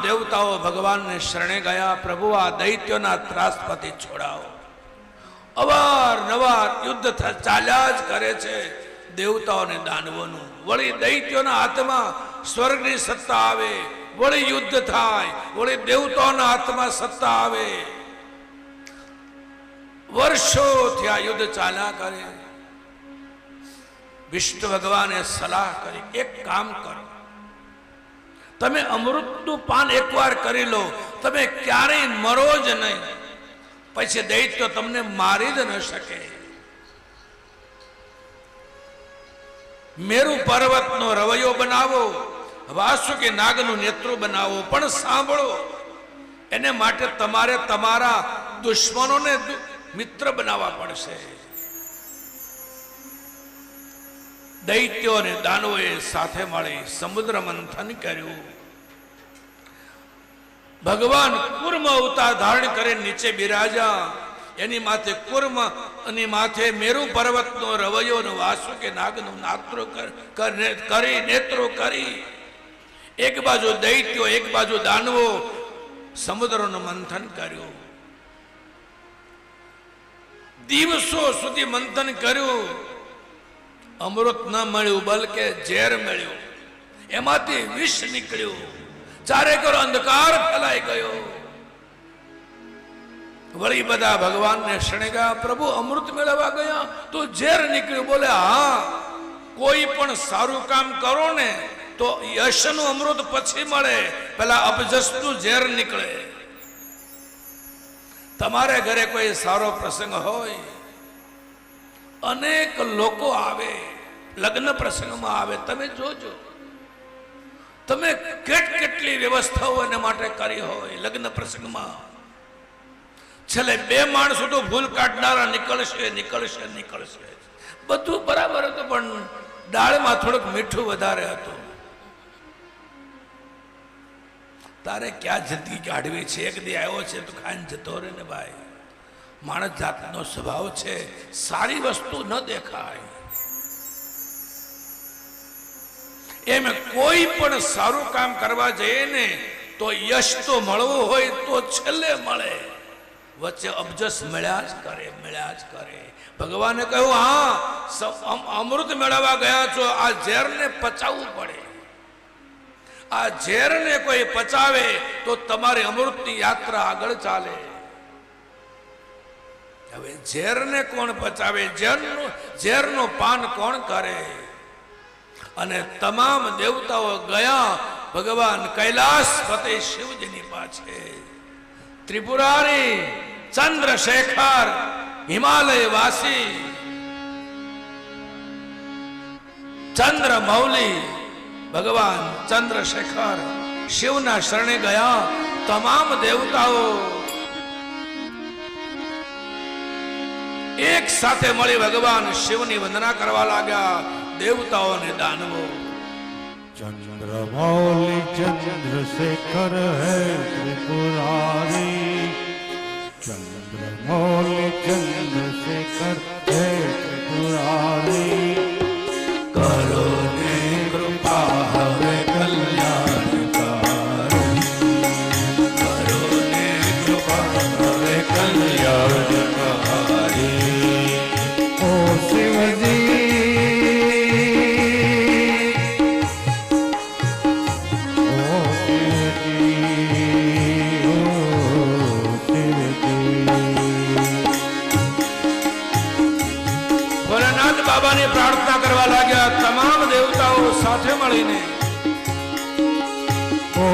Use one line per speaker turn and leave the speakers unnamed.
દેવતાઓ ભગવાનને શરણે ગયા, પ્રભુ આ દૈત્યોના ત્રાસપતિ છોડાવો. અવારનવાર યુદ્ધ ચાલ્યા જ કરે છે દેવતાઓને દાનવોનું. વળી દૈત્યોના હાથમાં સ્વર્ગની સત્તા આવે, વળી યુદ્ધ થાય, વળી દેવતાઓના હાથમાં સત્તા આવે. વર્ષોથી આ યુદ્ધ ચાલ્યા કરે. વિષ્ણુ ભગવાને સલાહ કરી, એક કામ કરો, તમે અમૃતનું પાન એકવાર કરી લો, તમે ક્યારેય મરો જ નહીં, પછી દૈત્ય તમને મારી જ ન શકે. મેરુ પર્વતનો રવૈયો બનાવો, વાસુકી નાગનું નેત્રું બનાવો, પણ સાંભળો, એને માટે તમારે તમારા દુશ્મનોને મિત્ર બનાવવા પડશે. દૈત્યો અને દાનવોએ સાથે મળી સમુદ્ર મંથન કર્યું. ભગવાન કુર્મ અવતાર ધારણ કરી નીચે બિરાજા. એની માથે કુર્મ, એની માથે મેરુ પર્વતનો રવૈયો નો વાસુકી નાગનું નેત્રો કરી, એક બાજુ દૈત્યો, એક બાજુ દાનવો, સમુદ્રનું મંથન કર્યું. દિવસો સુધી મંથન કર્યું. અમૃત ન મળ્યું, બલકે ઝેર મળ્યું. એમાંથી વિષ નીકળ્યું. ચારે કોર અંધકાર ફેલાઈ ગયો. વળી બધા ભગવાનને શરણે ગયા. પ્રભુ અમૃત મેળવવા ગયા તો ઝેર નીકળ્યું. બોલે હા, કોઈ પણ સારું કામ કરો ને તો યશનું અમૃત પછી મળે, પેલા અપજસનું ઝેર નીકળે. તમારે ઘરે કોઈ સારો પ્રસંગ હોય, અનેક લોકો આવે, લગ્ન પ્રસંગમાં આવે, તમે જોજો, તમે કેટલી વ્યવસ્થાઓ એના માટે કરી હોય. લગ્ન પ્રસંગમાં છેલ્લે 2 માણસો તો ભૂલ કાઢનારા નીકળશે. બધું બરાબર હતું, પણ દાળમાં થોડુંક મીઠું વધારે હતું. તારે ક્યાં જિંદગી કાઢવી છે? એક દી આવ્યો છે તો ખાઈને જતો રહે ને ભાઈ. માણસ જાતનો સ્વભાવ છે, સારી વસ્તુ ન દેખાય. એમ કોઈ પણ સારું કામ કરવા જઈએ ને તો યશ તો મળવું હોય તો છેલ્લે મળે, વચ્ચે અબજસ મળ્યા જ કરે. ભગવાને કહ્યું હા, અમૃત મેળવવા ગયા છો, આ ઝેરને પચાવવું પડે. આ ઝેરને કોઈ પચાવે તો તમારી અમૃતની યાત્રા આગળ ચાલે. હવે ઝેરને કોણ પચાવે? ઝેરનું પાન કોણ કરે? અને તમામ દેવતાઓ ગયા ભગવાન કૈલાસપતિ શિવજીની પાસે. ત્રિપુરારી, ચંદ્રશેખર, હિમાલય વાસી, ચંદ્રમૌલી ભગવાન ચંદ્રશેખર શિવના શરણે ગયા. તમામ દેવતાઓ એક સાથે મળી ભગવાન શિવની વંદના કરવા લાગ્યા. દેવતાઓ અને દાનવો.
चंद्रमौली चंद्रशेखर है त्रिपुरारी, चंद्रमौली चंद्रशेखर है त्रिपुरारी,
करो ने कृपा हवे कल्याणकारी, करो ने कृपा हवे कल्याणकारी.
ओ शिवजी
બાબાની પ્રાર્થના કરવા લાગ્યા તમામ દેવતાઓ સાથે મળીને.
ઓ